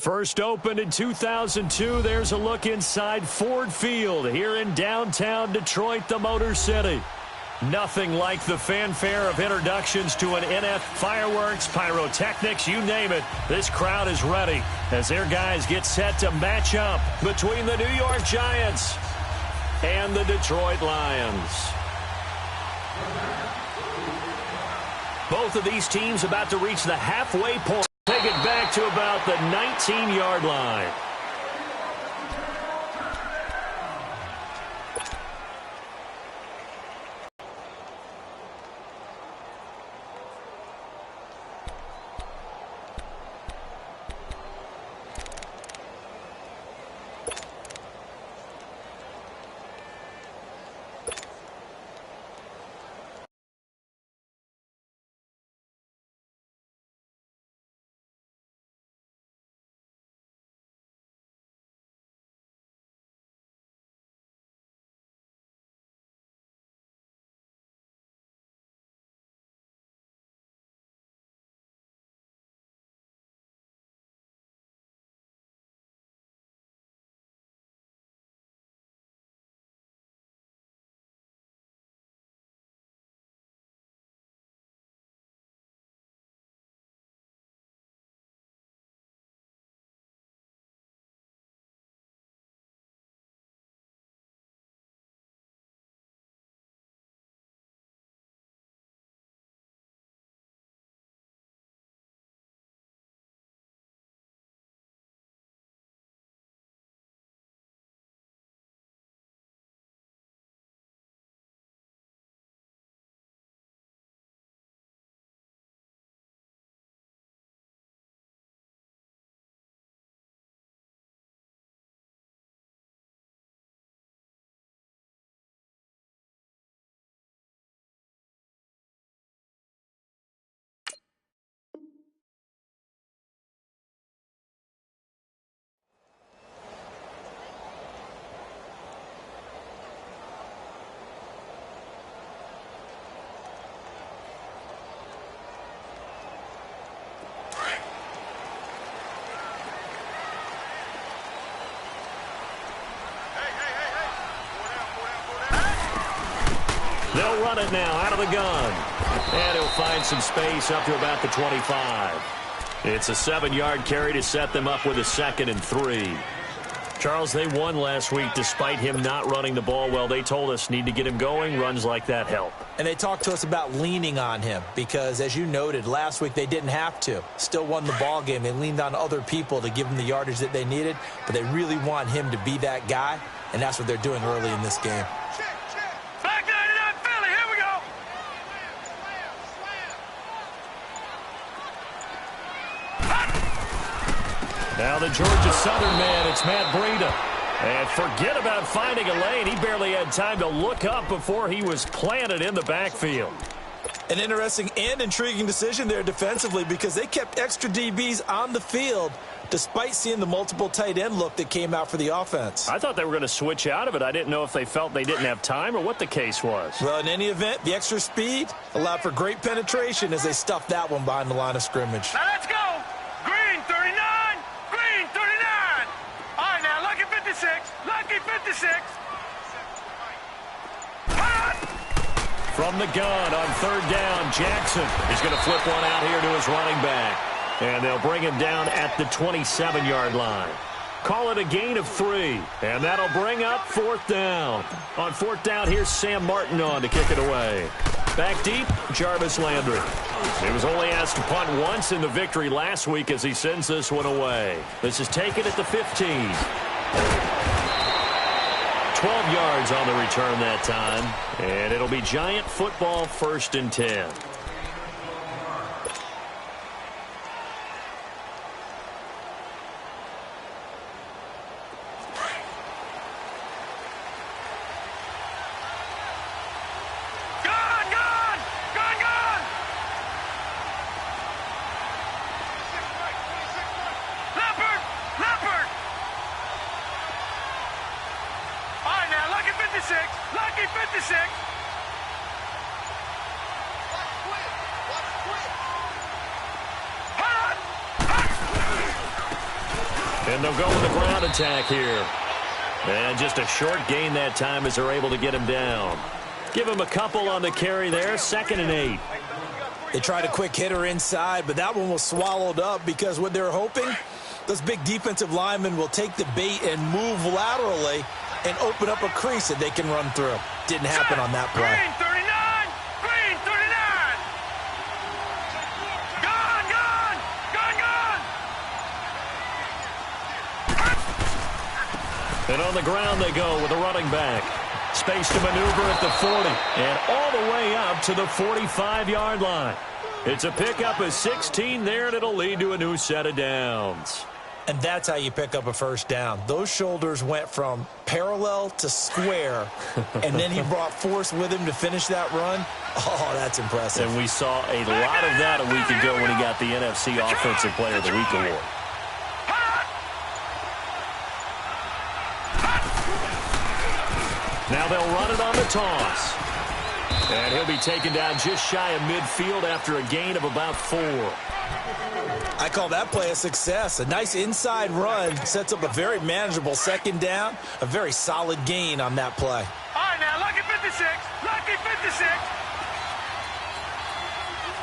First opened in 2002, there's a look inside Ford Field here in downtown Detroit, the Motor City. Nothing like the fanfare of introductions to an NF fireworks, pyrotechnics, you name it. This crowd is ready as their guys get set to match up between the New York Giants and the Detroit Lions. Both of these teams about to reach the halfway point. Take it back to about the 19-yard line. They'll run it now out of the gun. And he'll find some space up to about the 25. It's a 7-yard carry to set them up with a 2nd and 3. Charles, they won last week despite him not running the ball well. They told us need to get him going. Runs like that help. And they talked to us about leaning on him because, as you noted, last week they didn't have to. Still won the ball game. They leaned on other people to give them the yardage that they needed, but they really want him to be that guy, and that's what they're doing early in this game. Now the Georgia Southern man, it's Matt Breida. And forget about finding a lane. He barely had time to look up before he was planted in the backfield. An interesting and intriguing decision there defensively because they kept extra DBs on the field despite seeing the multiple tight end look that came out for the offense. I thought they were going to switch out of it. I didn't know if they felt they didn't have time or what the case was. Well, in any event, the extra speed allowed for great penetration as they stuffed that one behind the line of scrimmage. Now let's go. Green 39. Green 39. All right, now lucky 56. Lucky 56. From the gun on 3rd down, Jackson is going to flip one out here to his running back. And they'll bring him down at the 27-yard line. Call it a gain of 3. And that'll bring up 4th down. On 4th down, here's Sam Martin on to kick it away. Back deep, Jarvis Landry. He was only asked to punt once in the victory last week as he sends this one away. This is taken at the 15. 12 yards on the return that time. And it'll be Giant football 1st and 10. Lucky 56. And they'll go with the ground attack here. And just a short gain that time as they're able to get him down. Give him a couple on the carry there, 2nd and 8. They tried a quick hitter inside, but that one was swallowed up because what they're hoping, those big defensive linemen will take the bait and move laterally and open up a crease that they can run through. Didn't happen on that play. Green 39! Green 39! Gone, gone! Gone, gone! And on the ground they go with a running back. Space to maneuver at the 40 and all the way up to the 45-yard line. It's a pickup of 16 there, and it'll lead to a new set of downs. And that's how you pick up a first down. Those shoulders went from parallel to square, and then he brought force with him to finish that run. Oh, that's impressive. And we saw a lot of that a week ago when he got the NFC Offensive Player of the Week award. Now they'll run it on the toss. And he'll be taken down just shy of midfield after a gain of about 4. I call that play a success. A nice inside run sets up a very manageable 2nd down. A very solid gain on that play. All right, now, lucky 56. Lucky 56.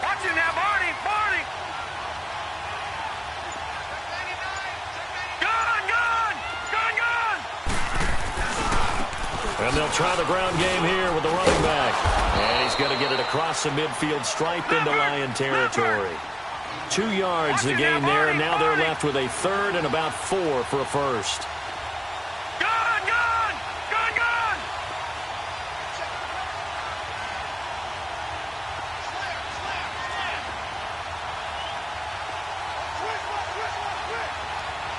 Watch it now, Barney. Barney. Gone, gone. Gone, gone. And they'll try the ground game here with the running back. And he's going to get it across the midfield stripe into Lion territory. 2 yards the gain there, and now they're left with a 3rd and about 4 for a first. Gone, gone. Gone, gone.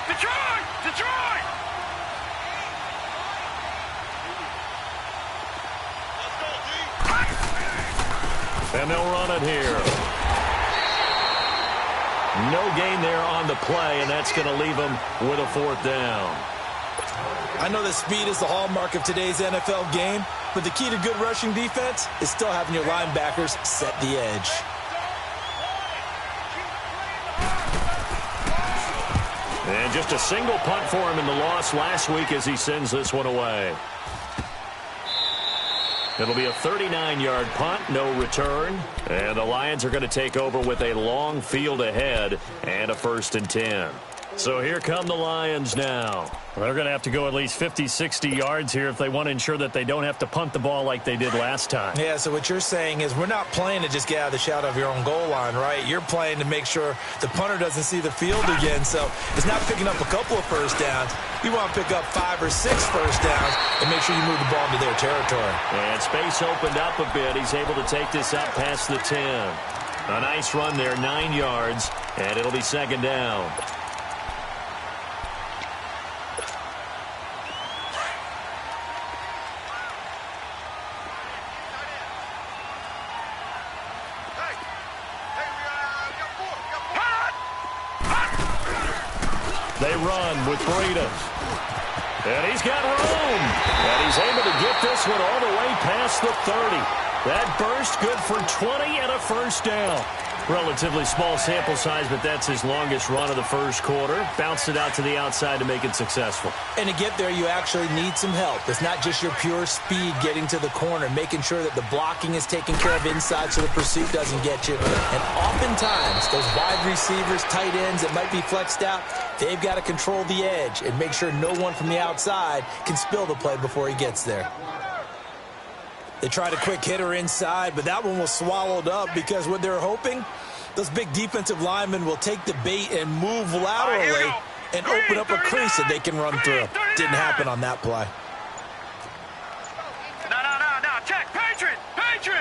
Detroit! Detroit! And they'll run it here. No gain there on the play, and that's going to leave them with a 4th down. I know that speed is the hallmark of today's NFL game, but the key to good rushing defense is still having your linebackers set the edge. And just a single punt for him in the loss last week as he sends this one away. It'll be a 39-yard punt, no return. And the Lions are going to take over with a long field ahead and a 1st and 10. So here come the Lions now. They're going to have to go at least 50, 60 yards here if they want to ensure that they don't have to punt the ball like they did last time. Yeah, so what you're saying is we're not playing to just get out of the shadow of your own goal line, right? You're playing to make sure the punter doesn't see the field again. So it's not picking up a couple of first downs. You want to pick up 5 or 6 first downs and make sure you move the ball into their territory. And space opened up a bit. He's able to take this up past the 10. A nice run there, 9 yards, and it'll be 2nd down. They run with Breida. And he's got room. And he's able to get this one all the way past the 30. That burst good for 20 and a first down. Relatively small sample size, but that's his longest run of the first quarter. Bounced it out to the outside to make it successful. And to get there, you actually need some help. It's not just your pure speed getting to the corner, making sure that the blocking is taken care of inside so the pursuit doesn't get you. And oftentimes, those wide receivers, tight ends that might be flexed out, they've got to control the edge and make sure no one from the outside can spill the play before he gets there. They tried a quick hitter inside, but that one was swallowed up because what they're hoping, those big defensive linemen will take the bait and move laterally and open up a crease that they can run through. Didn't happen on that play. No, check. Patriot! Patriot!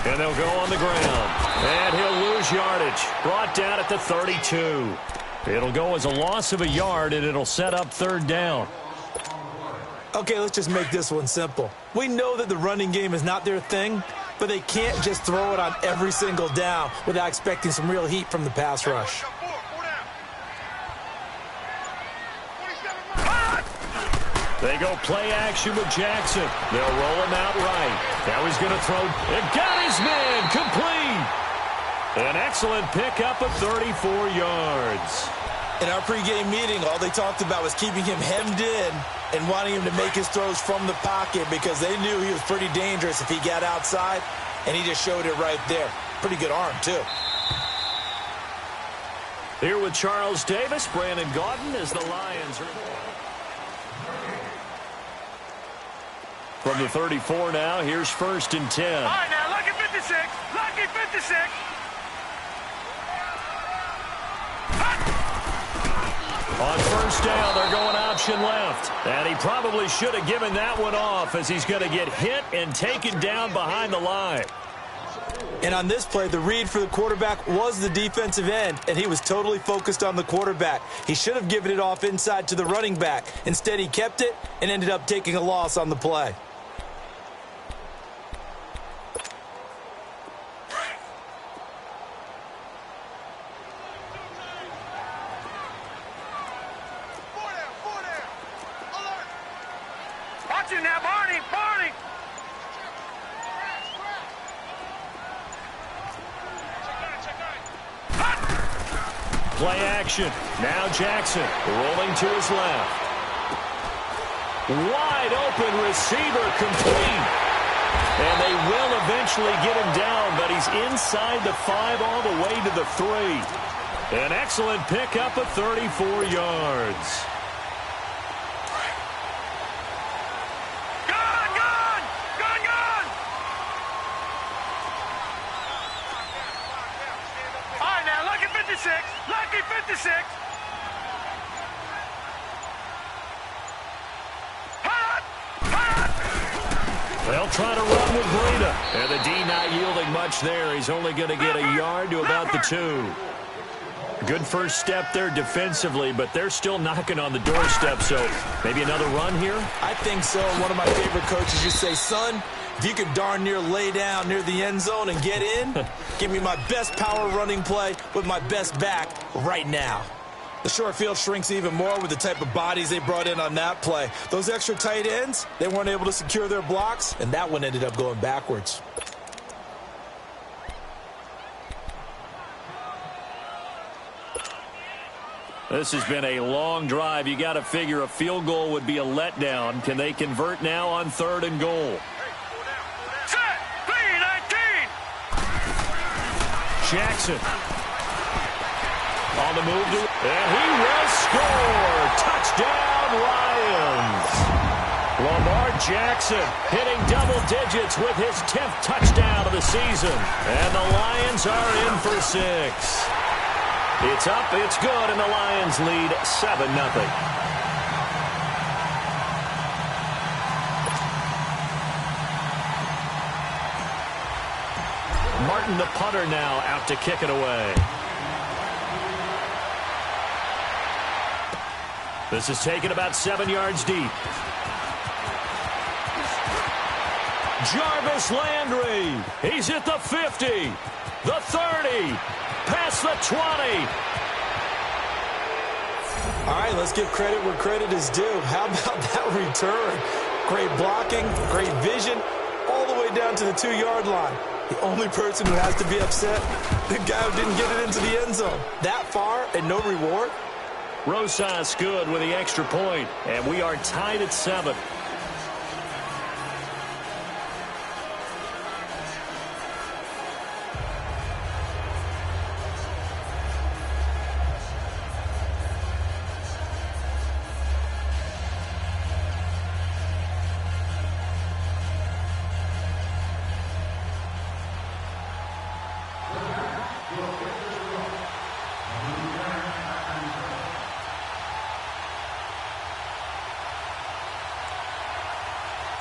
And they'll go on the ground. And he'll lose yardage. Brought down at the 32. It'll go as a loss of a yard, and it'll set up 3rd down. Okay, let's just make this one simple. We know that the running game is not their thing, but they can't just throw it on every single down without expecting some real heat from the pass rush. They They go play action with Jackson. They'll roll him out right. Now he's going to throw. It got his man complete. An excellent pickup of 34 yards. In our pregame meeting, all they talked about was keeping him hemmed in and wanting him to make his throws from the pocket because they knew he was pretty dangerous if he got outside, and he just showed it right there. Pretty good arm, too. Here with Charles Davis, Brandon Gaudin as the Lions are from the 34 now. Here's 1st and 10. All right, now, lucky 56. Lucky 56. On 1st down, they're going option left. And he probably should have given that one off as he's going to get hit and taken down behind the line. And on this play, the read for the quarterback was the defensive end, and he was totally focused on the quarterback. He should have given it off inside to the running back. Instead, he kept it and ended up taking a loss on the play. Watch it now, Barney. Barney. Play action. Now Jackson rolling to his left. Wide open receiver complete. And they will eventually get him down, but he's inside the 5 all the way to the 3. An excellent pickup of 34 yards. Lucky 56. They'll try to run with Breida. And the D not yielding much there. He's only going to get a yard to about the 2. Good first step there defensively, but they're still knocking on the doorstep, so maybe another run here? I think so. One of my favorite coaches used to say, son, if you could darn near lay down near the end zone and get in, give me my best power running play with my best back right now. The short field shrinks even more with the type of bodies they brought in on that play. Those extra tight ends, they weren't able to secure their blocks, and that one ended up going backwards. This has been a long drive. You got to figure a field goal would be a letdown. Can they convert now on 3rd and goal? Set. B-19. Jackson on the move, and he will score. Touchdown, Lions. Lamar Jackson hitting double digits with his 10th touchdown of the season. And the Lions are in for 6. It's up, it's good, and the Lions lead 7-0. Martin, the punter, now out to kick it away. This is taken about 7 yards deep. Jarvis Landry. He's at the 50, the 30, past the 20. All right, let's give credit where credit is due. How about that return? Great blocking, great vision, all the way down to the 2-yard line. The only person who has to be upset, the guy who didn't get it into the end zone. That far and no reward? Rosas good with the extra point, and we are tied at 7.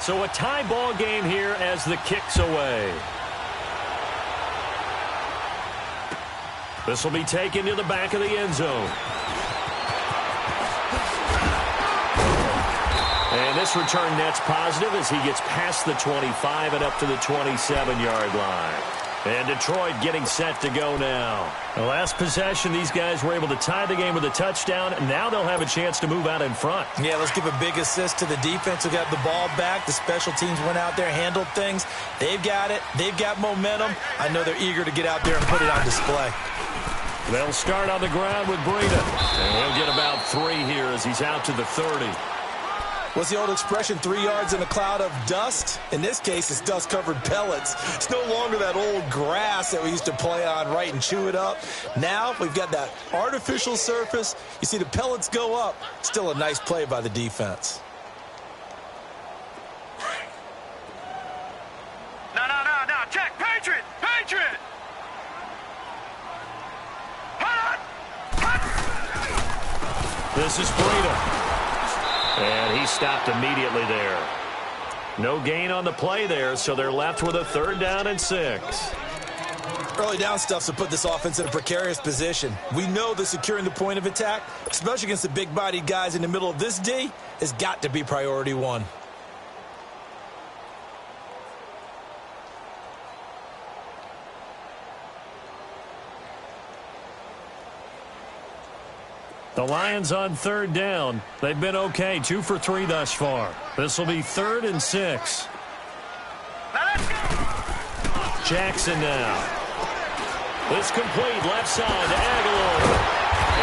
So a tie ball game here as the kick's away. This will be taken to the back of the end zone. And this return net's positive as he gets past the 25 and up to the 27-yard line. And Detroit getting set to go now. The last possession, these guys were able to tie the game with a touchdown, and now they'll have a chance to move out in front. Yeah, let's give a big assist to the defense who got the ball back. The special teams went out there, handled things. They've got it. They've got momentum. I know they're eager to get out there and put it on display. They'll start on the ground with Breida. And he'll get about 3 here as he's out to the 30. What's the old expression, 3 yards in a cloud of dust? In this case, it's dust-covered pellets. It's no longer that old grass that we used to play on, right, and chew it up. Now we've got that artificial surface. You see the pellets go up. Still a nice play by the defense. No. Check. Patriot. This is Breida. And he stopped immediately there. No gain on the play there, so they're left with a 3rd down and 6. Early down stuff's to put this offense in a precarious position. We know that securing the point of attack, especially against the big-bodied guys in the middle of this D, has got to be priority 1. The Lions on 3rd down. They've been okay, 2 for 3 thus far. This will be 3rd and 6. Jackson now. It's complete, left side to Aguilar.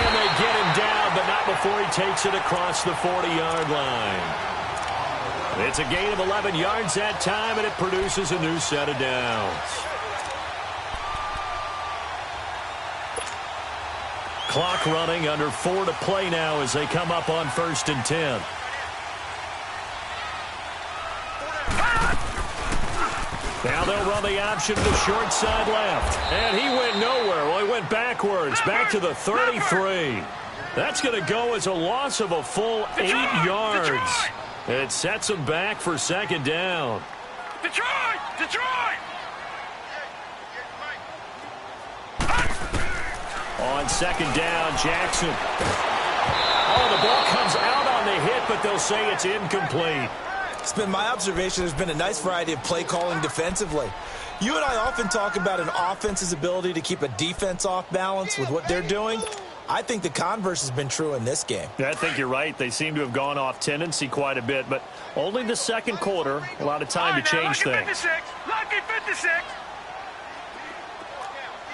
And they get him down, but not before he takes it across the 40-yard line. It's a gain of 11 yards that time, and it produces a new set of downs. Clock running, under 4 to play now as they come up on 1st and 10. Now they'll run the option to the short side left. And he went nowhere. Well, he went backwards, back to the 33. That's going to go as a loss of a full 8 yards. It sets him back for 2nd down. Detroit! On 2nd down, Jackson. Oh, the ball comes out on the hit, but they'll say it's incomplete. It's been my observation there's been a nice variety of play calling defensively. You and I often talk about an offense's ability to keep a defense off balance with what they're doing. I think the converse has been true in this game. I think you're right. They seem to have gone off tendency quite a bit, but only the 2nd quarter, a lot of time to change things. Lucky 56.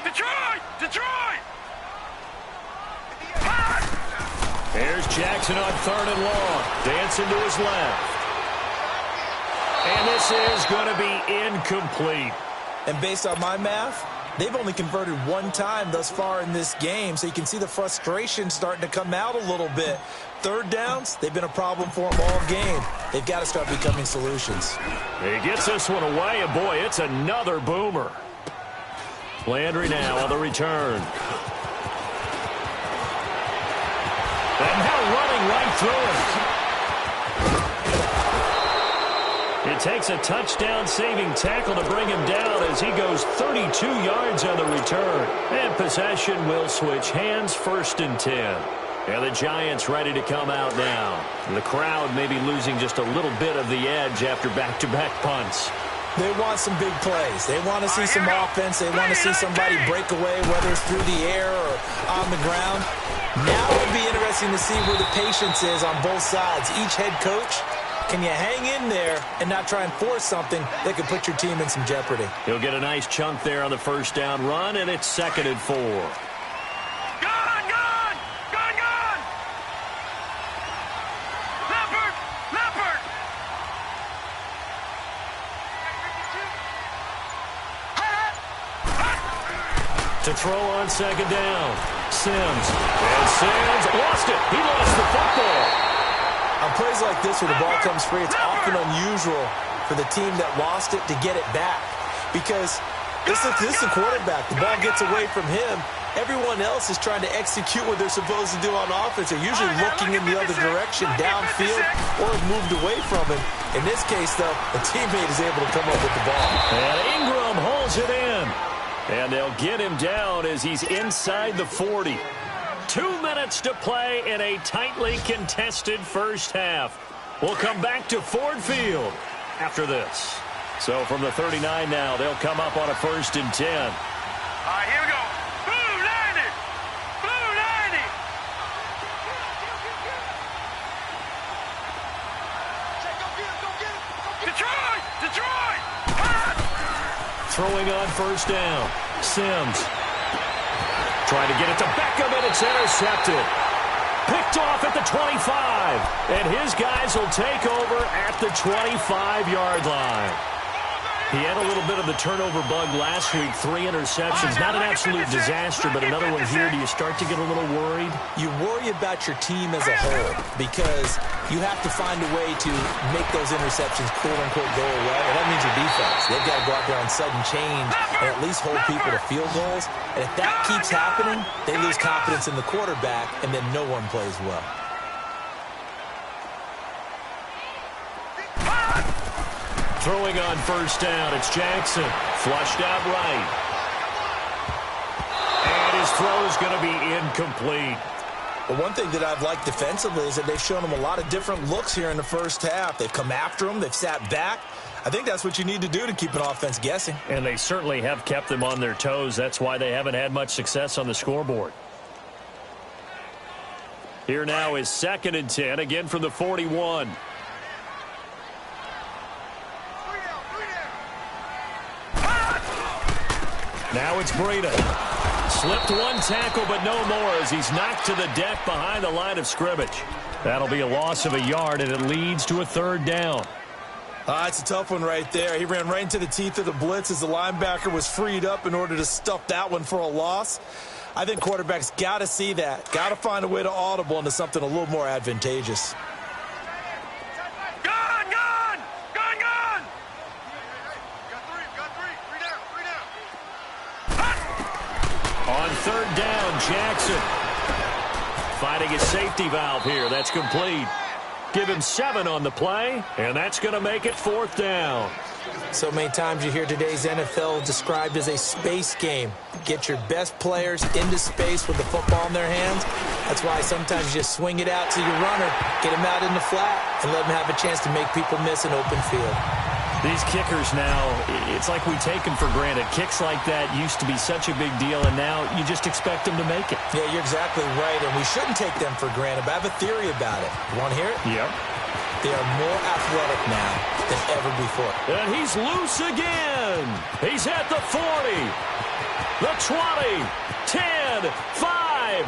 Detroit! Here's Jackson on 3rd and long. Dancing to his left. And this is going to be incomplete. And based on my math, they've only converted 1 time thus far in this game, so you can see the frustration starting to come out a little bit. 3rd downs, they've been a problem for them all game. They've got to start becoming solutions. He gets this one away, and boy, it's another boomer. Landry now on the return. And now running right through it. It takes a touchdown-saving tackle to bring him down as he goes 32 yards on the return. And possession will switch hands, 1st and 10. And the Giants ready to come out now. The crowd may be losing just a little bit of the edge after back-to-back punts. They want some big plays. They want to see some offense. They want to see somebody break away, whether it's through the air or on the ground. Now it'll be interesting to see where the patience is on both sides. Each head coach, can you hang in there and not try and force something that could put your team in some jeopardy? He'll get a nice chunk there on the 1st down run, and it's 2nd and 4. Gone! Leopard! To throw on 2nd down. Sims. And Sims lost it. He lost the football. On plays like this where the ball comes free, it's often unusual for the team that lost it to get it back. Because this is the quarterback. The ball gets away from him. Everyone else is trying to execute what they're supposed to do on offense. They're usually looking in the other direction, downfield, or have moved away from him. In this case, though, a teammate is able to come up with the ball. And Ingram holds it in. And they'll get him down as he's inside the 40. 2 minutes to play in a tightly contested 1st half. We'll come back to Ford Field after this. So from the 39 now, they'll come up on a 1st and 10. All right, here we go. Blue 90. Blue 90. Detroit. Detroit. Throwing on 1st down. Sims. Trying to get it to Beckham, and it's intercepted. Picked off at the 25. And his guys will take over at the 25-yard line. He had a little bit of the turnover bug last week, 3 interceptions. Not an absolute disaster, but another one here. Do you start to get a little worried? You worry about your team as a whole because you have to find a way to make those interceptions, quote-unquote, go away. And that means your defense. They've got to go out there on sudden change and at least hold people to field goals. And if that keeps happening, they lose confidence in the quarterback, and then no one plays well. Throwing on 1st down, it's Jackson. Flushed out right. And his throw is going to be incomplete. Well, one thing that I've liked defensively is that they've shown him a lot of different looks here in the first half. They've come after him. They've sat back. I think that's what you need to do to keep an offense guessing. And they certainly have kept them on their toes. That's why they haven't had much success on the scoreboard. Here now is 2nd and 10, again from the 41. Now it's Breida. Slipped one tackle, but no more as he's knocked to the deck behind the line of scrimmage. That'll be a loss of a yard, and it leads to a 3rd down. It's a tough one right there. He ran right into the teeth of the blitz as the linebacker was freed up in order to stuff that one for a loss. I think quarterbacks got to see that. Got to find a way to audible into something a little more advantageous. On 3rd down, Jackson finding his safety valve here. That's complete. Give him 7 on the play, and that's going to make it 4th down. So many times you hear today's NFL described as a space game. Get your best players into space with the football in their hands. That's why sometimes you just swing it out to your runner, get him out in the flat, and let him have a chance to make people miss an open field. These kickers now, it's like we take them for granted. Kicks like that used to be such a big deal, and now you just expect them to make it. Yeah, you're exactly right, and we shouldn't take them for granted, but I have a theory about it. You want to hear it? Yep. They are more athletic now than ever before. And he's loose again. He's at the 40, the 20, 10, 5.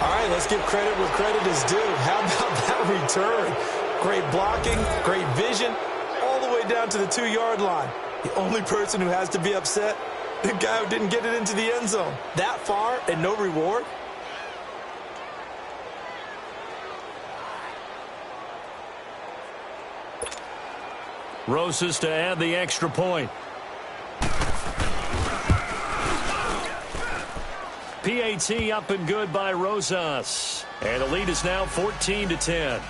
All right, let's give credit where credit is due. How about that return? Great blocking, great vision, all the way down to the 2-yard line. The only person who has to be upset, the guy who didn't get it into the end zone. That far and no reward? Rosas to add the extra point. PAT up and good by Rosas. And the lead is now 14-10.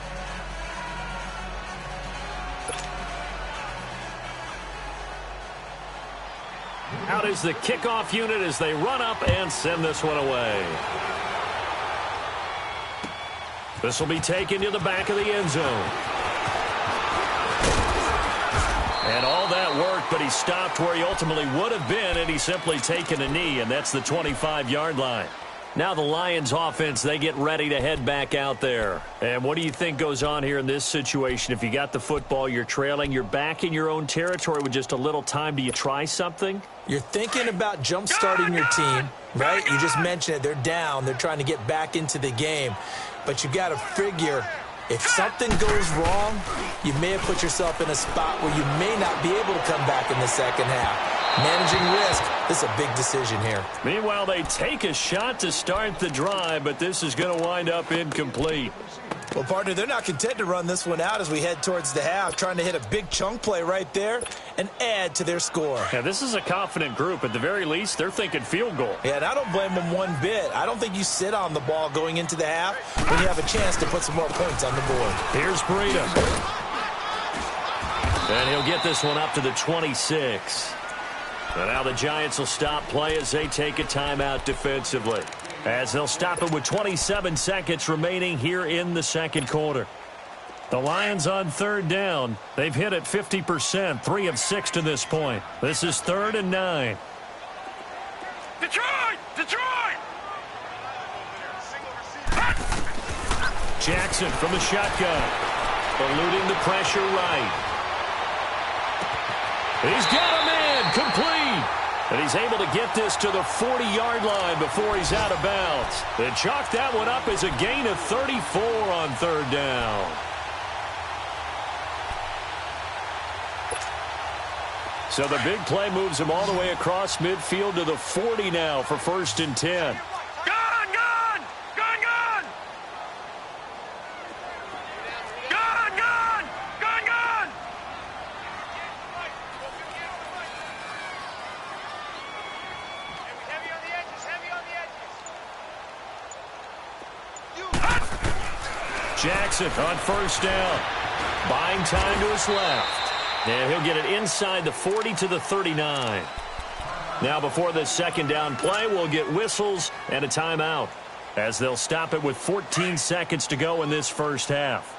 Out is the kickoff unit as they run up and send this one away. This will be taken to the back of the end zone. And all that work, but he stopped where he ultimately would have been, and he's simply taken a knee, and that's the 25-yard line. Now the Lions offense, they get ready to head back out there. And what do you think goes on here in this situation? If you got the football, you're trailing, you're back in your own territory with just a little time. Do you try something? You're thinking about jump-starting your team, right? You just mentioned it. They're down. They're trying to get back into the game. But you got to figure, if something goes wrong, you may have put yourself in a spot where you may not be able to come back in the second half. Managing risk, this is a big decision here. Meanwhile, they take a shot to start the drive, but this is going to wind up incomplete. Well, partner, they're not content to run this one out as we head towards the half, trying to hit a big chunk play right there and add to their score. Yeah, this is a confident group. At the very least, they're thinking field goal. Yeah, and I don't blame them one bit. I don't think you sit on the ball going into the half when you have a chance to put some more points on the board. Here's Breida. And he'll get this one up to the 26. And now the Giants will stop play as they take a timeout defensively. As they'll stop it with 27 seconds remaining here in the second quarter. The Lions on third down. They've hit it 50%, 3 of 6 to this point. This is 3rd and 9. Detroit! Detroit! Jackson from the shotgun. Eluding the pressure right. He's got a man complete. And he's able to get this to the 40-yard line before he's out of bounds. They chalk that one up as a gain of 34 on third down. So the big play moves him all the way across midfield to the 40 now for 1st and 10. Gun! Gun! Gun! Gun! Gun! Gun! Gun! Gun! Heavy on the edges. Heavy on the edges. Jackson on 1st down. Buying time to his left. And he'll get it inside the 40 to the 39. Now before this 2nd down play, we'll get whistles and a timeout as they'll stop it with 14 seconds to go in this first half.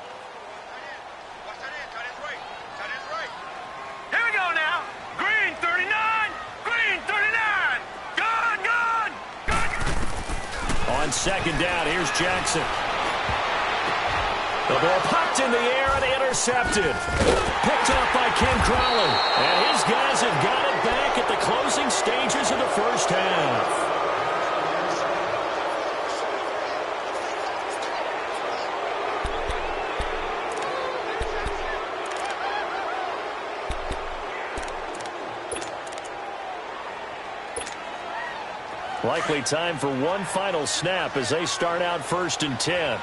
Here we go now. Green 39. Green 39. Gun! Gun! Gun! On 2nd down, here's Jackson. The ball popped in the air and intercepted. Picked up by Ken Crowley. And his guys have got it back at the closing stages of the first half. Likely time for one final snap as they start out 1st and 10.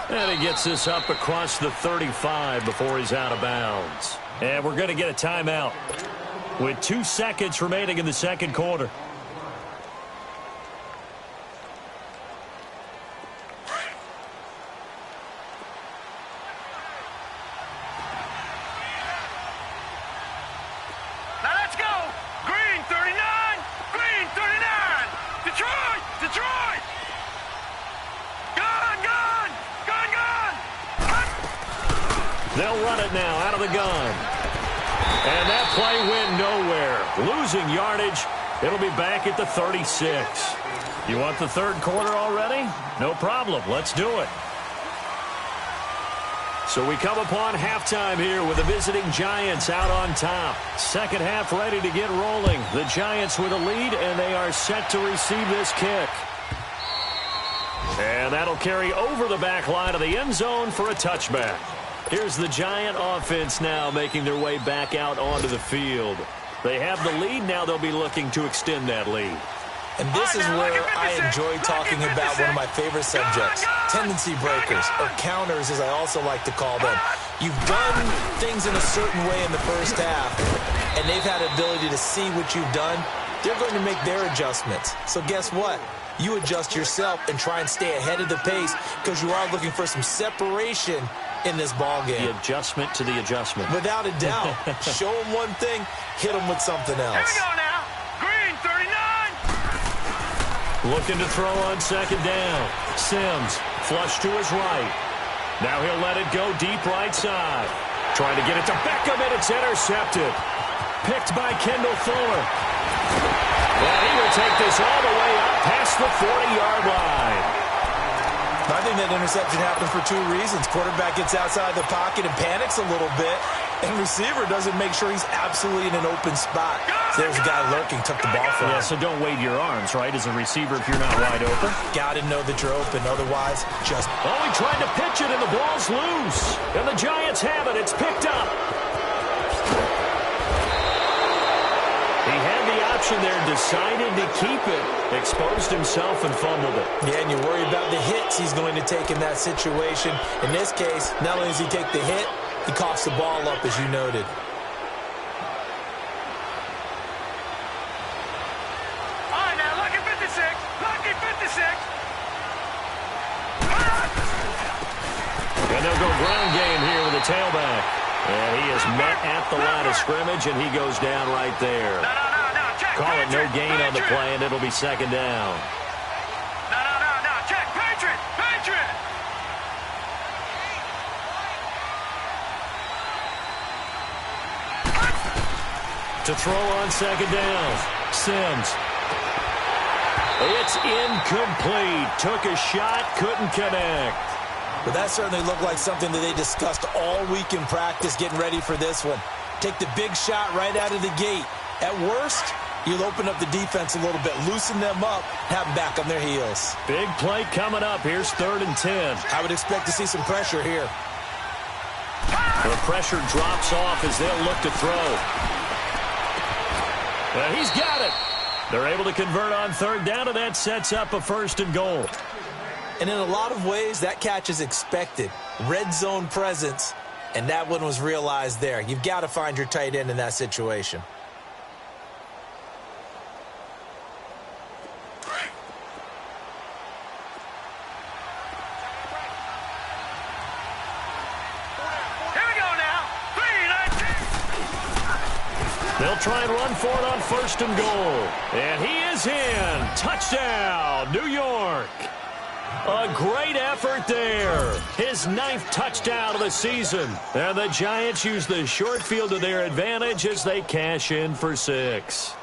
And he gets this up across the 35 before he's out of bounds. And we're going to get a timeout with 2 seconds remaining in the 2nd quarter. Now let's go. Green 39. Green 39. Detroit! Detroit! Gun! Gun! Gun! Gun! They'll run it now out of the gun. And that play went nowhere. Losing yardage. It'll be back at the 36. You want the 3rd quarter already? No problem. Let's do it. So we come upon halftime here with the visiting Giants out on top. 2nd half ready to get rolling. The Giants with a lead, and they are set to receive this kick. And that'll carry over the back line of the end zone for a touchback. Here's the Giant offense now making their way back out onto the field. They have the lead. Now they'll be looking to extend that lead. And this is where I enjoy talking about one of my favorite subjects, tendency breakers, or counters as I also like to call them. You've done things in a certain way in the first half, and they've had the ability to see what you've done. They're going to make their adjustments. So guess what? You adjust yourself and try and stay ahead of the pace because you are looking for some separation in this ball game. The adjustment to the adjustment. Without a doubt. Show them one thing, hit them with something else. Here we go now. Green 39. Looking to throw on 2nd down. Sims, flush to his right. Now he'll let it go deep right side. Trying to get it to Beckham, and it's intercepted. Picked by Kendall Fuller. And he will take this all the way up past the 40-yard line. I think that interception happened for 2 reasons. Quarterback gets outside the pocket and panics a little bit, and receiver doesn't make sure he's absolutely in an open spot. There's a guy lurking, took the ball from him. Yeah, so don't wave your arms, right, as a receiver if you're not wide open. Got to know that you're open. Otherwise, just... Oh, he tried to pitch it, and the ball's loose. And the Giants have it. It's picked up. He had the option there, decided to keep it, exposed himself and fumbled it. Yeah, and you worry about the hits he's going to take in that situation. In this case, not only does he take the hit, he coughs the ball up, as you noted. All right, now, lucky 56. Lucky 56. And they'll go ground game here with a tailback. And he is met at the line of scrimmage, and he goes down right there. No, check. Call it no Patriot, gain on the Patriot. play, and it'll be second down. No, check. Patriot. To throw on second down, Sims. It's incomplete. Took a shot, couldn't connect. But that certainly looked like something that they discussed all week in practice getting ready for this one. Take the big shot right out of the gate. At worst, you'll open up the defense a little bit, loosen them up, have them back on their heels. Big play coming up. Here's 3rd and 10. I would expect to see some pressure here. The pressure drops off as they'll look to throw. And he's got it. They're able to convert on 3rd down, and that sets up a 1st and goal. And in a lot of ways, that catch is expected. Red zone presence, and that one was realized there. You've got to find your tight end in that situation. Here we go now. 3-19. They'll try and run for it on 1st and goal. And he is in. Touchdown, New York. A great effort there. His 9th touchdown of the season. And the Giants use the short field to their advantage as they cash in for 6.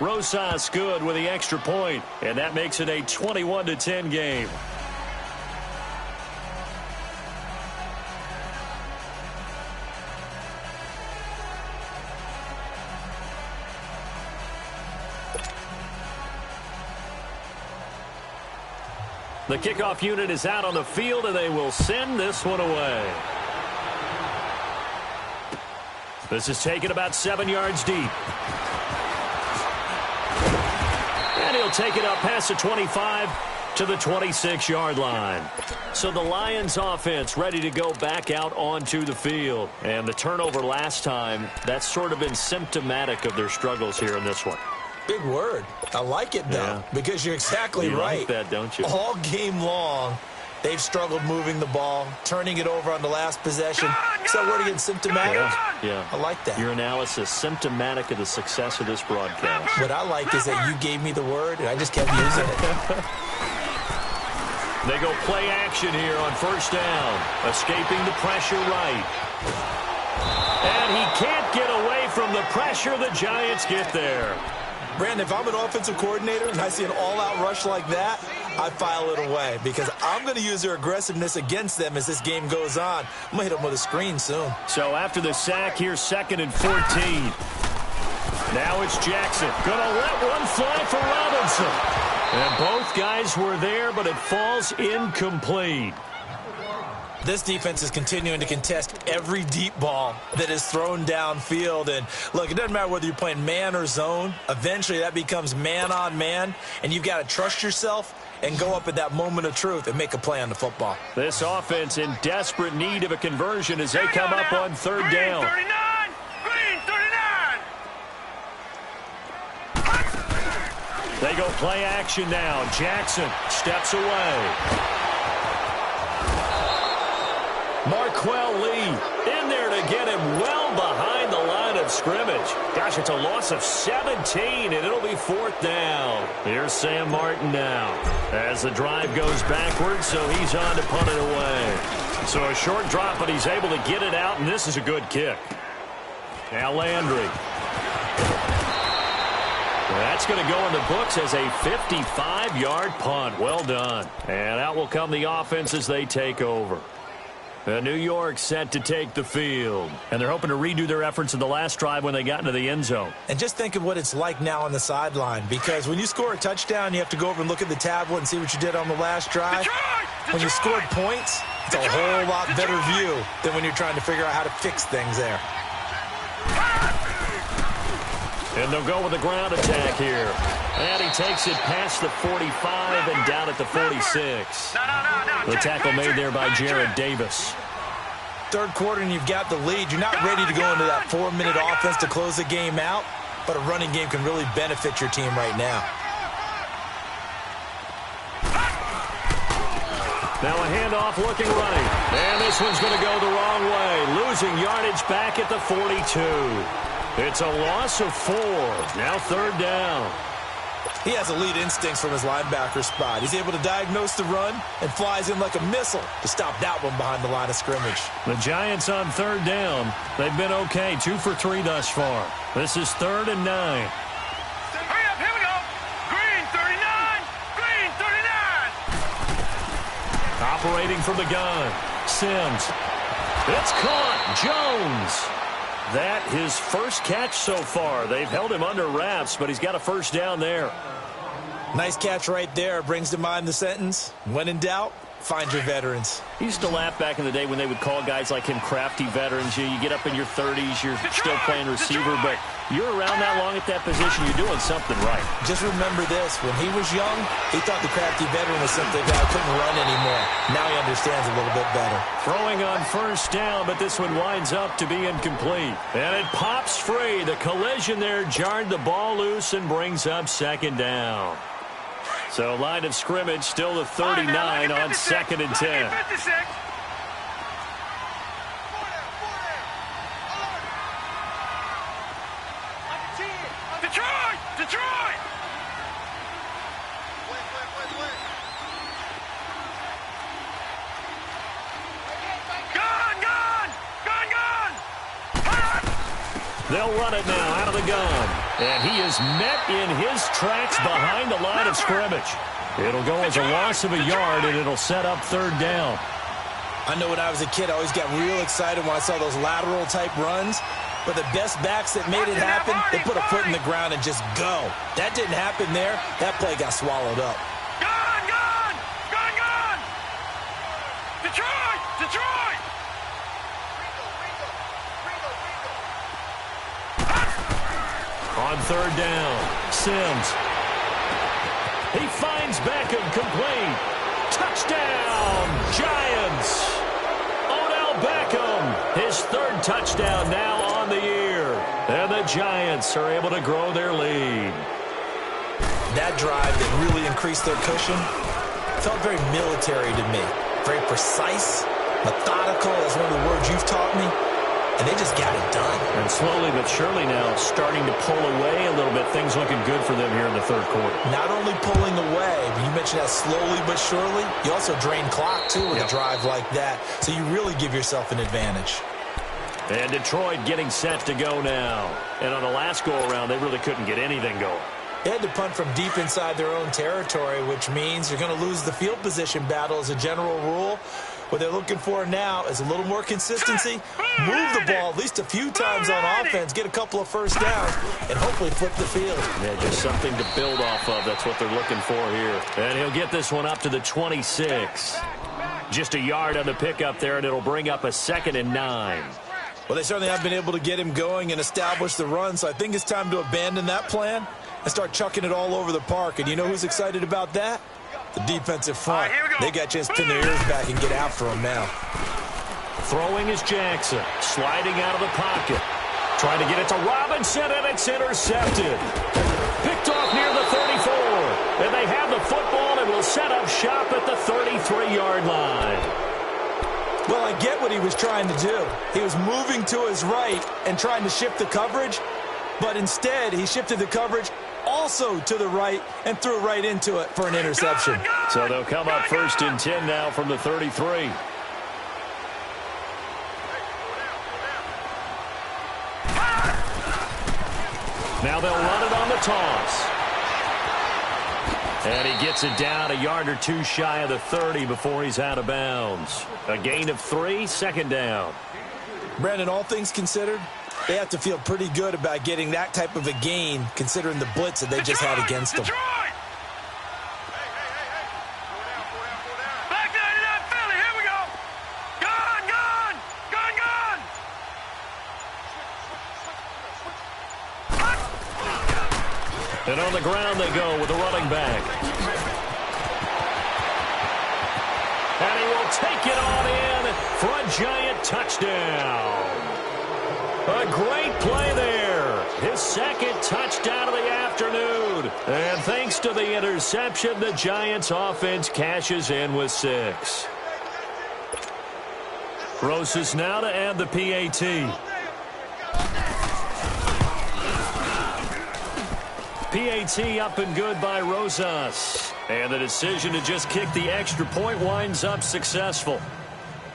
Rosas good with the extra point, and that makes it a 21-10 game. The kickoff unit is out on the field, and they will send this one away. This is taken about 7 yards deep. And he'll take it up past the 25 to the 26-yard line. So the Lions offense ready to go back out onto the field. And the turnover last time, that's sort of been symptomatic of their struggles here in this one. Big word. I like it, though, because you're exactly right. You like that, don't you? All game long, they've struggled moving the ball, turning it over on the last possession. Is that word again, symptomatic? Yeah. I like that. Your analysis, symptomatic of the success of this broadcast. What I like is that you gave me the word, and I just kept using it. They go play action here on 1st down. Escaping the pressure right. And he can't get away from the pressure. The Giants get there. Brandon, if I'm an offensive coordinator and I see an all-out rush like that, I file it away because I'm going to use their aggressiveness against them as this game goes on. I'm going to hit them with a screen soon. So after the sack, here's 2nd and 14. Now it's Jackson. Going to let one fly for Robinson. And both guys were there, but it falls incomplete. This defense is continuing to contest every deep ball that is thrown downfield. And, look, it doesn't matter whether you're playing man or zone. Eventually, that becomes man-on-man, and you've got to trust yourself and go up at that moment of truth and make a play on the football. This offense in desperate need of a conversion as they come up on 3rd down. Green 39. Green 39. They go play action now. Jackson steps away. Marquell Lee in there to get him well behind the line of scrimmage. Gosh, it's a loss of 17, and it'll be 4th down. Here's Sam Martin now as the drive goes backwards, so he's on to punt it away. So a short drop, but he's able to get it out, and this is a good kick. Now Landry. That's going to go in the books as a 55-yard punt. Well done. And out will come the offense as they take over. New York set to take the field. And they're hoping to redo their efforts in the last drive when they got into the end zone. And just think of what it's like now on the sideline, because when you score a touchdown, you have to go over and look at the tablet and see what you did on the last drive. When you scored points, it's a whole lot better view than when you're trying to figure out how to fix things there. And they'll go with the ground attack here. And he takes it past the 45 and down at the 46. The tackle made there by Jared Davis. Third quarter and you've got the lead. You're not ready to go into that 4-minute offense to close the game out, but a running game can really benefit your team right now. Now a off looking right. And this one's going to go the wrong way, losing yardage back at the 42. It's a loss of 4. Now third down. He has elite instincts from his linebacker spot. He's able to diagnose the run and flies in like a missile to stop that one behind the line of scrimmage. The Giants on third down. They've been okay, 2 for 3 thus far. This is 3rd and 9. Hurry up, here we go. Green 39, green 39. Operating from the gun. Sims. It's caught. Jones. That his first catch so far. They've held him under wraps, but he's got a first down there. Nice catch right there. Brings to mind the sentence, when in doubt, find your veterans. He used to laugh back in the day when they would call guys like him crafty veterans. You get up in your 30s, you're still playing receiver, but you're around that long at that position, you're doing something right. Just remember this, when he was young, he thought the crafty veteran was simply a guy who couldn't run anymore. Now he understands a little bit better. Throwing on first down, but this one winds up to be incomplete. And it pops free. The collision there jarred the ball loose and brings up second down. So line of scrimmage still the 39 on 2nd and 10. Detroit! Detroit! Gun! Gun! Gun! Gun! They'll run it now out of the gun. And he is met in his tracks behind the line of scrimmage. It'll go as a loss of a yard, and it'll set up third down. I know when I was a kid, I always got real excited when I saw those lateral-type runs. But the best backs that made it happen, they put a foot in the ground and just go. That didn't happen there. That play got swallowed up. Gun! Gun! Gun! Gun! Detroit! Detroit! On third down, Sims. He finds Beckham complete. Touchdown, Giants! Odell Beckham, his 3rd touchdown now on the year. And the Giants are able to grow their lead. That drive that really increased their cushion felt very military to me. Very precise, methodical, that's one of the words you've taught me. And they just got it done. And slowly but surely now starting to pull away a little bit. Things looking good for them here in the 3rd quarter. Not only pulling away, but you mentioned that slowly but surely. You also drain clock, too, with a drive like that. So you really give yourself an advantage. And Detroit getting set to go now. And on the last go-around, they really couldn't get anything going. They had to punt from deep inside their own territory, which means you're going to lose the field position battle as a general rule. What they're looking for now is a little more consistency, move the ball at least a few times on offense, get a couple of first downs, and hopefully flip the field. Yeah, just something to build off of. That's what they're looking for here. And he'll get this one up to the 26. Just a yard on the pickup there, and it'll bring up a 2nd and 9. Well, they certainly have been able to get him going and establish the run, so I think it's time to abandon that plan and start chucking it all over the park. And you know who's excited about that? The defensive front. They got a chance to pin their ears back and get after him now. Throwing is Jackson. Sliding out of the pocket. Trying to get it to Robinson, and it's intercepted. Picked off near the 34. And they have the football and will set up shop at the 33-yard line. Well, I get what he was trying to do. He was moving to his right and trying to shift the coverage. But instead, he shifted the coverage also to the right and threw right into it for an interception. So they'll come up 1st and 10 now from the 33. Now they'll run it on the toss. And he gets it down a yard or 2 shy of the 30 before he's out of bounds. A gain of 3, 2nd down. Brandon, all things considered, they have to feel pretty good about getting that type of a gain considering the blitz that they just had against them. Back 99 Philly, here we go. Gun, gun, gun, gun. And on the ground they go with the running back. And he will take it on in for a Giant touchdown. A great play there. His 2nd touchdown of the afternoon. And thanks to the interception, the Giants offense cashes in with 6. Rosas now to add the PAT. PAT up and good by Rosas. And the decision to just kick the extra point winds up successful.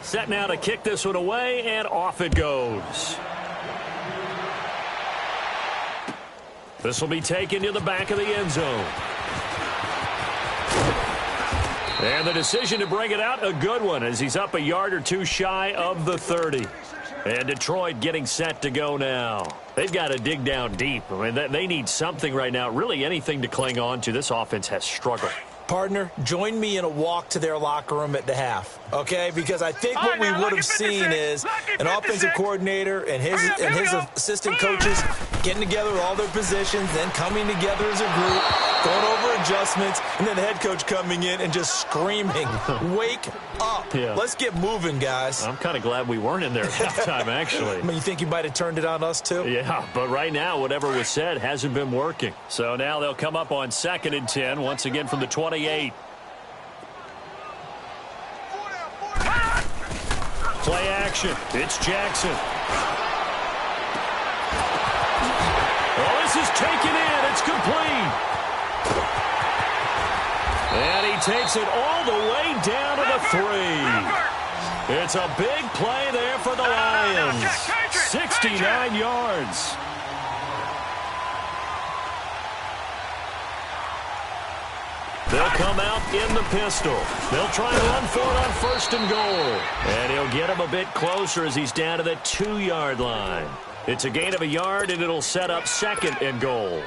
Set now to kick this one away, and off it goes. This will be taken to the back of the end zone. And the decision to bring it out, a good one, as he's up a yard or two shy of the 30. And Detroit getting set to go now. They've got to dig down deep. I mean, they need something right now, really anything to cling on to. This offense has struggled. Partner, join me in a walk to their locker room at the half, okay? Because I think what we would have seen is an offensive coordinator and his assistant coaches getting together with all their positions, then coming together as a group, going over adjustments, and then the head coach coming in and just screaming, wake up. Yeah. Let's get moving, guys. I'm kind of glad we weren't in there at halftime, actually. I mean, you think you might have turned it on us, too? Yeah, but right now, whatever was said hasn't been working. So now they'll come up on 2nd and 10, once again from the 28. Play action. It's Jackson. Oh, this is taken in. It's complete. And he takes it all the way down to the 3. It's a big play there for the Lions. 69 yards. They'll come out in the pistol. They'll try and run for it on 1st and goal. And he'll get him a bit closer as he's down to the 2-yard line. It's a gain of a yard, and it'll set up 2nd and goal.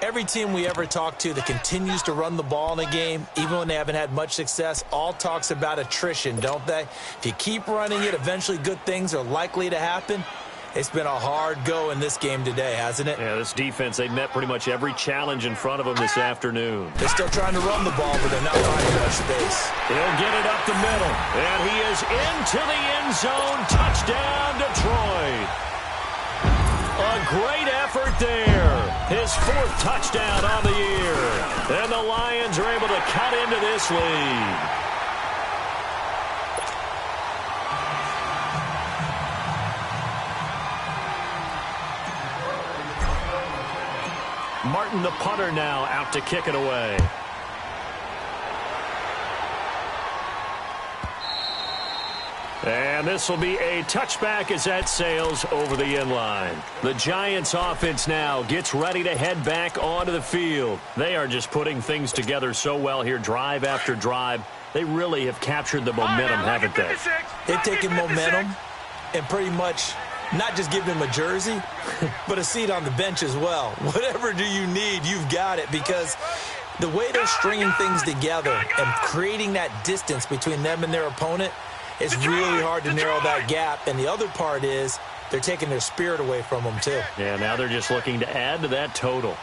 Every team we ever talk to that continues to run the ball in a game, even when they haven't had much success, all talks about attrition, don't they? If you keep running it, eventually good things are likely to happen. It's been a hard go in this game today, hasn't it? Yeah, this defense, they met pretty much every challenge in front of them this afternoon. They're still trying to run the ball, but they're not finding much space. He'll get it up the middle, and he is into the end zone. Touchdown, Detroit. A great effort there. His 4th touchdown on the year. And the Lions are able to cut into this lead. Martin, the punter, now out to kick it away. And this will be a touchback as that sails over the end line. The Giants offense now gets ready to head back onto the field. They are just putting things together so well here, drive after drive. They really have captured the momentum, haven't they? They've taken momentum and pretty much not just give him a jersey, but a seat on the bench as well. Whatever do you need, you've got it, because the way they're stringing things together and creating that distance between them and their opponent, it's really hard to narrow that gap. And the other part is they're taking their spirit away from them, too. Yeah, now they're just looking to add to that total.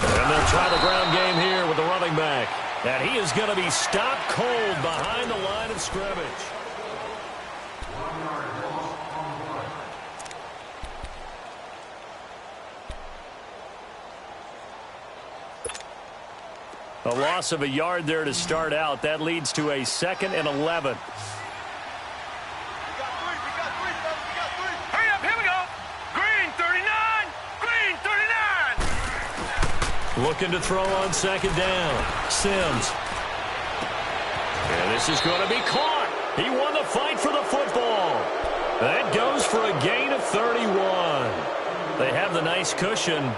And they'll try the ground game here with the running back. And he is going to be stopped cold behind the line of scrimmage. A loss of a yard there to start out. That leads to a 2nd and 11. Hurry up, here we go. Green 39, green 39. Looking to throw on 2nd down. Sims. And this is going to be caught. He won the fight for the football. That goes for a gain of 31. They have the nice cushion.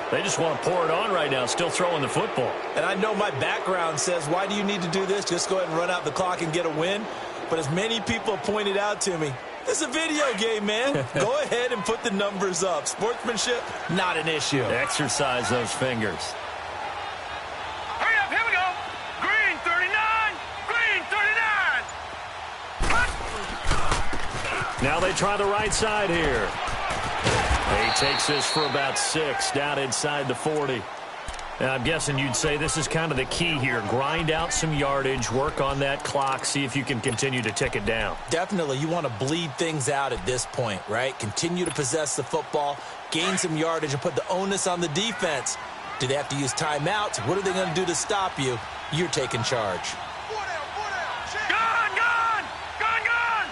They just want to pour it on right now, still throwing the football. And I know my background says, why do you need to do this? Just go ahead and run out the clock and get a win. But as many people have pointed out to me, this is a video game, man. Go ahead and put the numbers up. Sportsmanship, not an issue. Exercise those fingers. Hurry up, here we go. Green 39, green 39. Now they try the right side here. He takes this for about 6 down inside the 40. And I'm guessing you'd say this is kind of the key here. Grind out some yardage, work on that clock, see if you can continue to tick it down. Definitely. You want to bleed things out at this point, right? Continue to possess the football, gain some yardage, and put the onus on the defense Do they have to use timeouts? What are they going to do to stop you? You're taking charge. Gone, gone! Gone, gone!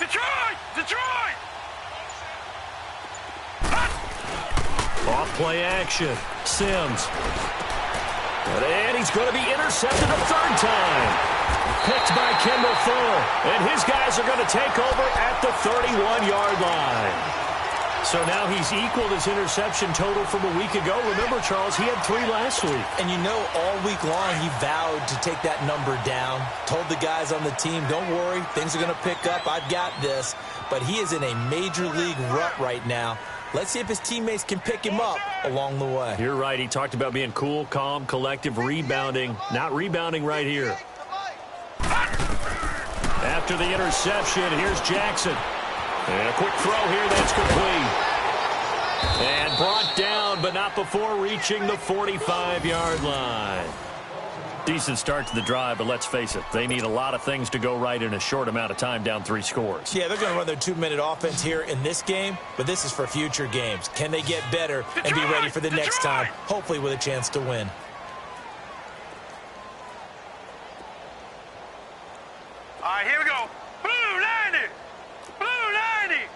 Detroit! Detroit! Off play action. Sims. And he's going to be intercepted a third time. Picked by Kendall Fuller. And his guys are going to take over at the 31-yard line. So now he's equaled his interception total from a week ago. Remember, Charles, he had 3 last week. And you know, all week long he vowed to take that number down. Told the guys on the team, don't worry, things are going to pick up. I've got this. But he is in a major league rut right now. Let's see if his teammates can pick him up along the way. You're right. He talked about being cool, calm, collective, rebounding. Not rebounding right here. After the interception, here's Jackson. And a quick throw here that's complete. And brought down, but not before reaching the 45-yard line. Decent start to the drive, but let's face it, they need a lot of things to go right in a short amount of time, down 3 scores. Yeah, they're going to run their 2-minute offense here in this game, but this is for future games. Can they get better and be ready for the next time, hopefully with a chance to win? All right, here we go. Blue 90! Blue 90!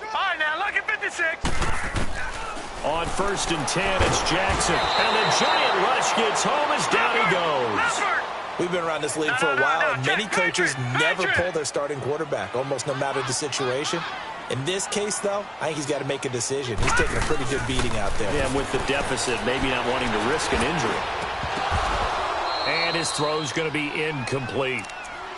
All right, now, look at 56. On 1st and 10, it's Jackson. And the giant rush gets home as down he goes. We've been around this league for a while, and many coaches never pull their starting quarterback, almost no matter the situation. In this case, though, I think he's got to make a decision. He's taking a pretty good beating out there. Yeah, and with the deficit, maybe not wanting to risk an injury. And his throw's going to be incomplete.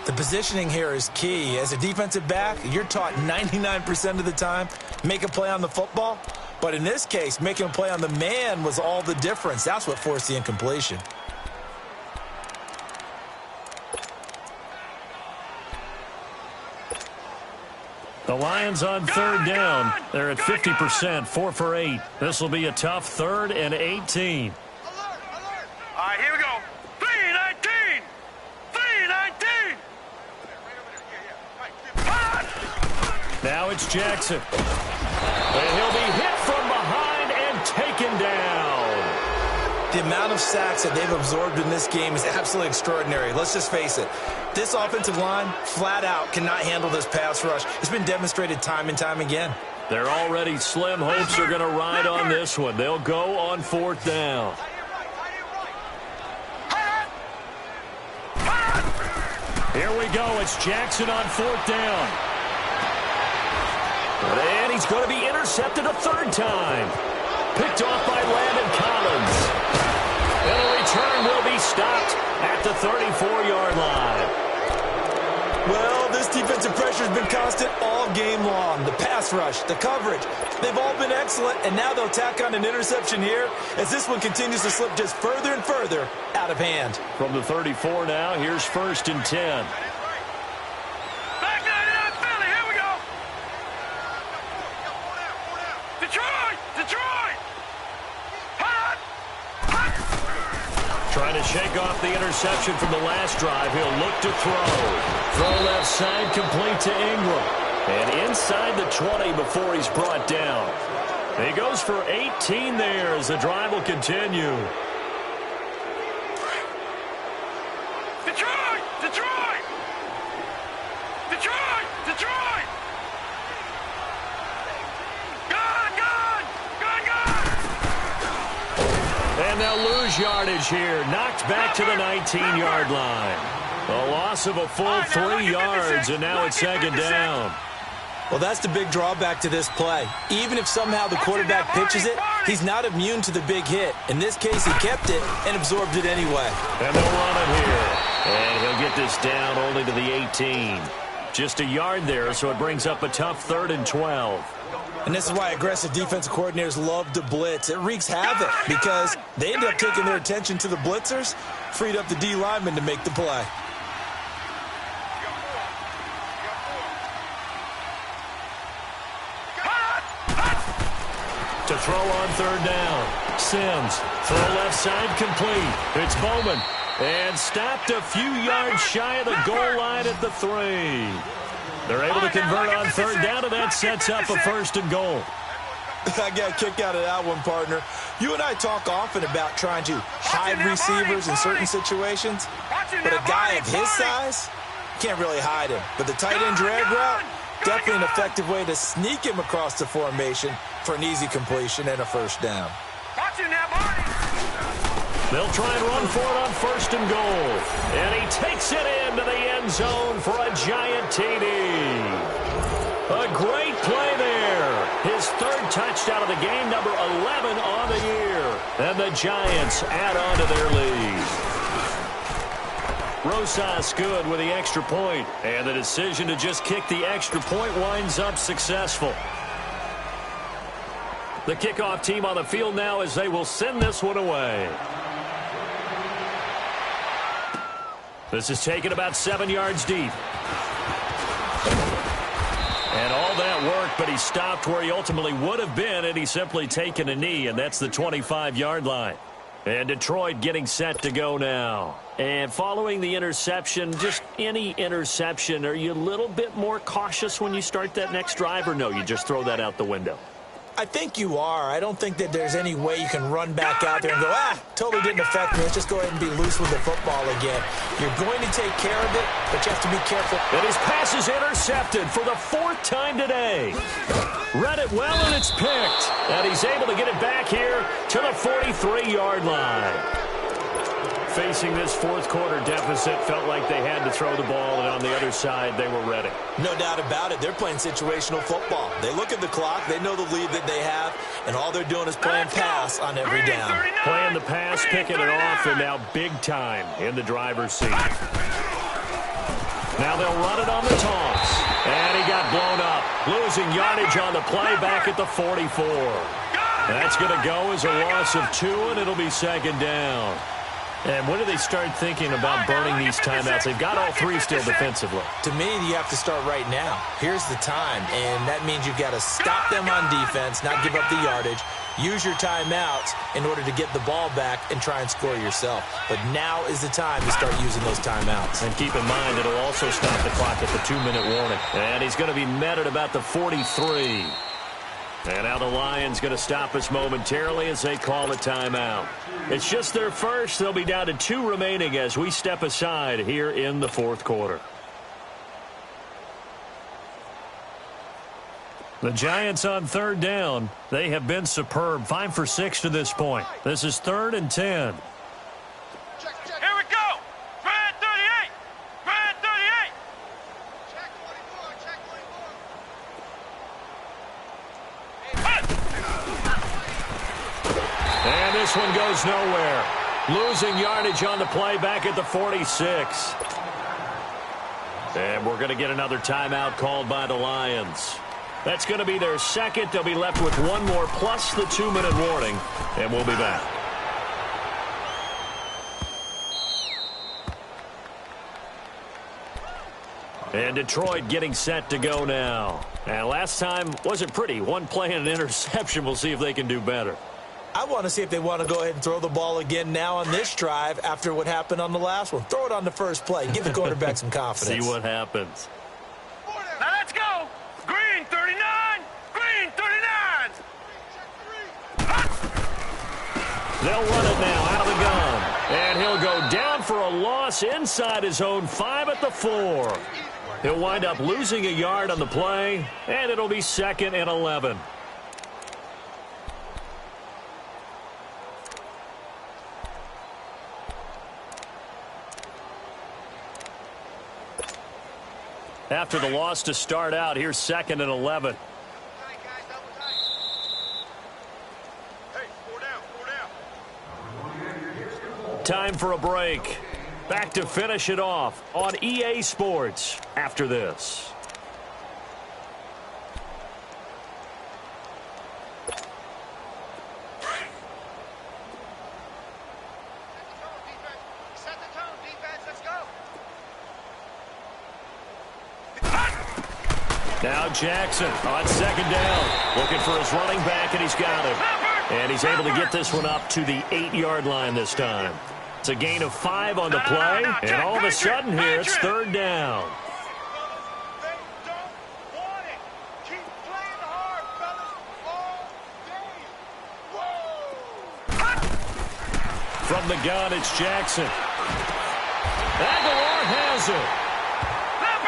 The positioning here is key. As a defensive back, you're taught 99% of the time, make a play on the football. But in this case, making a play on the man was all the difference. That's what forced the incompletion. The Lions on 3rd down. They're at 50%, 4 for 8. This will be a tough 3rd and 18. All right, here we go. 3-19! 3-19! Now it's Jackson. And he'll be hit from behind and taken down. The amount of sacks that they've absorbed in this game is absolutely extraordinary. Let's just face it. This offensive line, flat out, cannot handle this pass rush. It's been demonstrated time and time again. They're already slim hopes are going to ride on this one. They'll go on 4th down. Here we go. It's Jackson on 4th down. And he's going to be intercepted a 3rd time. Picked off by Landon Collins. And the return will be stopped at the 34-yard line. Well, this defensive pressure has been constant all game long. The pass rush, the coverage, they've all been excellent, and now they'll tack on an interception here as this one continues to slip just further and further out of hand. From the 34 now, here's 1st and 10. Back 99 Philly, here we go. Detroit! Detroit! Hot! Hot! Trying to shake off the interception from the last drive. He'll look to throw. Throw left side complete to Ingram. And inside the 20 before he's brought down. He goes for 18 there as the drive will continue. Detroit! Detroit! Detroit! Detroit! Gone! Gone! Gone! Gone! And they'll lose yardage here. Knocked back to the 19-yard line. A loss of a full 3 yards, and now it's 2nd down. Well, that's the big drawback to this play. Even if somehow the quarterback pitches it, he's not immune to the big hit. In this case, he kept it and absorbed it anyway. And they'll run it here. And he'll get this down only to the 18. Just a yard there, so it brings up a tough 3rd and 12. And this is why aggressive defensive coordinators love to blitz. It wreaks havoc because they end up taking their attention to the blitzers, freed up the D lineman to make the play. To throw on 3rd down. Sims, throw left side complete. It's Bowman. And stopped a few yards shy of the goal line at the 3. They're able to convert on 3rd down, and that sets up a 1st and goal. I got a kick out of that one, partner. You and I talk often about trying to hide receivers in certain situations, but a guy of his size, can't really hide him. But the tight end drag route, definitely an effective way to sneak him across the formation for an easy completion and a first down. They'll try and run for it on 1st and goal. And he takes it into the end zone for a giant TD. A great play there. His 3rd touchdown of the game, number 11 on the year. And the Giants add on to their lead. Rosas good with the extra point. And the decision to just kick the extra point winds up successful. The kickoff team on the field now as they will send this one away. This is taken about 7 yards deep. And all that work, but he stopped where he ultimately would have been, and he's simply taken a knee, and that's the 25-yard line. And Detroit getting set to go now. And following the interception, just any interception, are you a little bit more cautious when you start that next drive, or no, you just throw that out the window? I think you are. I don't think that there's any way you can run back out there and go, totally didn't affect me. Let's just go ahead and be loose with the football again. You're going to take care of it, but you have to be careful. And his pass is intercepted for the 4th time today. Read it well, and it's picked. And he's able to get it back here to the 43-yard line. Facing this 4th quarter deficit, felt like they had to throw the ball, and on the other side, they were ready. No doubt about it. They're playing situational football. They look at the clock, they know the lead that they have, and all they're doing is playing pass on every down. Playing the pass, picking it off, and now big time in the driver's seat. Now they'll run it on the toss. And he got blown up. Losing yardage on the play back at the 44. That's going to go as a loss of 2, and it'll be 2nd down. And when do they start thinking about burning these timeouts? They've got all 3 still defensively. To me, you have to start right now. Here's the time, and that means you've got to stop them on defense, not give up the yardage, use your timeouts in order to get the ball back and try and score yourself. But now is the time to start using those timeouts. And keep in mind, it'll also stop the clock at the 2-minute warning. And he's going to be met at about the 43. And now the Lions going to stop us momentarily as they call a timeout. It's just their first. They'll be down to 2 remaining as we step aside here in the 4th quarter. The Giants on 3rd down. They have been superb. 5 for 6 to this point. This is 3rd and 10. Here we go. Grand 38. Grand 38. Check 24. Check 24. And this one goes nowhere. Losing yardage on the play back at the 46. And we're going to get another timeout called by the Lions. That's going to be their 2nd. They'll be left with 1 more plus the 2-minute warning. And we'll be back. And Detroit getting set to go now. And last time wasn't pretty. 1 play and an interception. We'll see if they can do better. I want to see if they want to go ahead and throw the ball again now on this drive after what happened on the last one. Throw it on the first play. Give the quarterback some confidence. See what happens. Now let's go. Green 39. Green 39. They'll run it now out of the gun. And he'll go down for a loss inside his own 5 at the 4. He'll wind up losing a yard on the play, and it'll be 2nd and 11. After the loss to start out, here's 2nd and 11. Time for a break. Back to finish it off on EA Sports after this. Now Jackson on 2nd down. Looking for his running back, and he's got him. And he's able to get this one up to the 8-yard line this time. It's a gain of 5 on the play, and all of a sudden here it's 3rd down. From the gun, it's Jackson. Aguilar has it.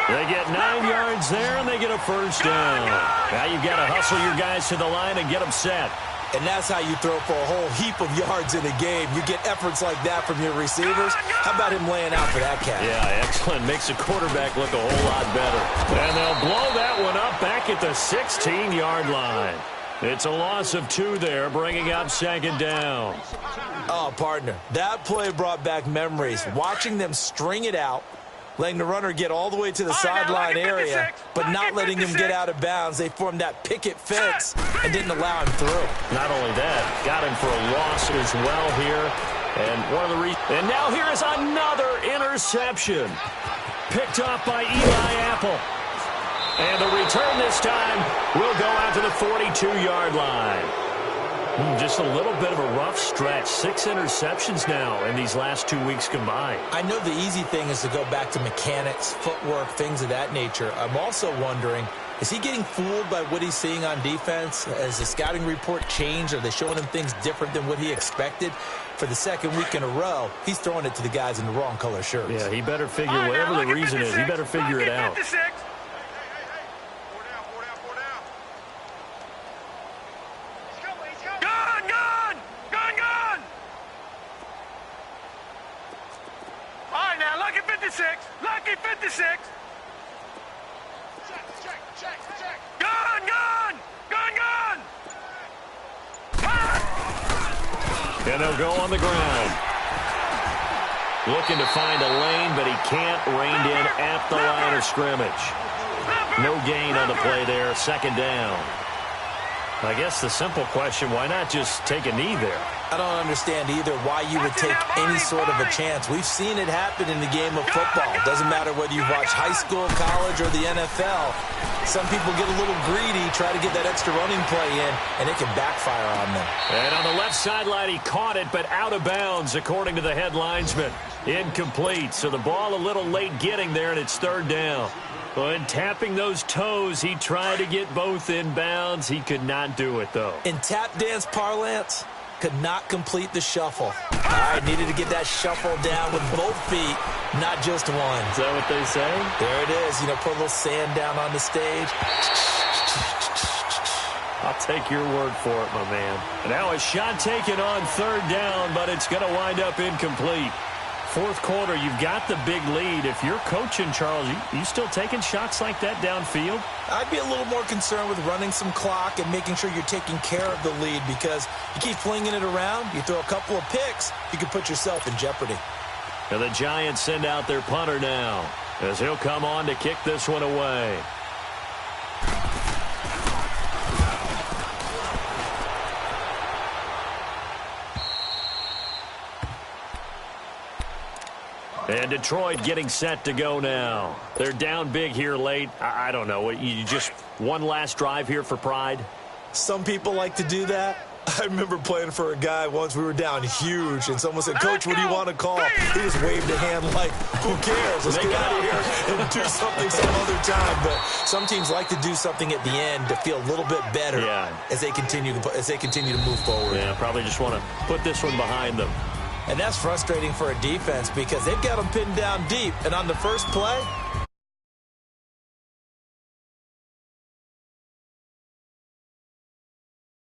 They get 9 yards there, and they get a first down. Now you've got to hustle your guys to the line and get them set. And that's how you throw for a whole heap of yards in a game. You get efforts like that from your receivers. How about him laying out for that cat? Yeah, excellent. Makes the quarterback look a whole lot better. And they'll blow that one up back at the 16-yard line. It's a loss of 2 there, bringing up second down. Oh, partner, that play brought back memories. Watching them string it out, letting the runner get all the way to the sideline area, but not letting him get out of bounds. They formed that picket fence and didn't allow him through. Not only that, got him for a loss as well here. And now here is another interception. Picked off by Eli Apple. And the return this time will go out to the 42-yard line. Just a little bit of a rough stretch. 6 interceptions now in these last 2 weeks combined. I know the easy thing is to go back to mechanics, footwork, things of that nature. I'm also wondering, is he getting fooled by what he's seeing on defense? Has the scouting report changed? Are they showing him things different than what he expected? For the second week in a row, he's throwing it to the guys in the wrong color shirts. Yeah, he better figure, whatever the reason is, he better figure it out. Lucky 56. Gun. And they'll go on the ground. Looking to find a lane, but he can't. Reined in at the line of scrimmage. No gain on the play there. Second down. I guess the simple question, why not just take a knee there? I don't understand either why you would take any sort of a chance. We've seen it happen in the game of football. Doesn't matter whether you've watched high school, college, or the NFL. Some people get a little greedy, try to get that extra running play in, and it can backfire on them. And on the left sideline, he caught it, but out of bounds, according to the head linesman. Incomplete, so the ball a little late getting there, and it's third down. But tapping those toes, he tried to get both in bounds. He could not do it, though. In tap dance parlance, could not complete the shuffle. All right, needed to get that shuffle down with both feet, not just one. Is that what they say? There it is. You know, put a little sand down on the stage. I'll take your word for it, my man. Now a shot taken on third down, but it's going to wind up incomplete. Fourth quarter, you've got the big lead. If you're coaching, Charles, you still taking shots like that downfield? I'd be a little more concerned with running some clock and making sure you're taking care of the lead, because you keep flinging it around, you throw a couple of picks, you can put yourself in jeopardy. And the Giants send out their punter now, as he'll come on to kick this one away. And Detroit getting set to go now. They're down big here late. I don't know. You just one last drive here for pride? Some people like to do that. I remember playing for a guy once. We were down huge, and someone said, "Coach, what do you want to call?" He just waved a hand like, "Who cares? Let's get out of here and do something some other time." But some teams like to do something at the end to feel a little bit better as they continue to move forward. Yeah, probably just want to put this one behind them. And that's frustrating for a defense because they've got them pinned down deep. And on the first play,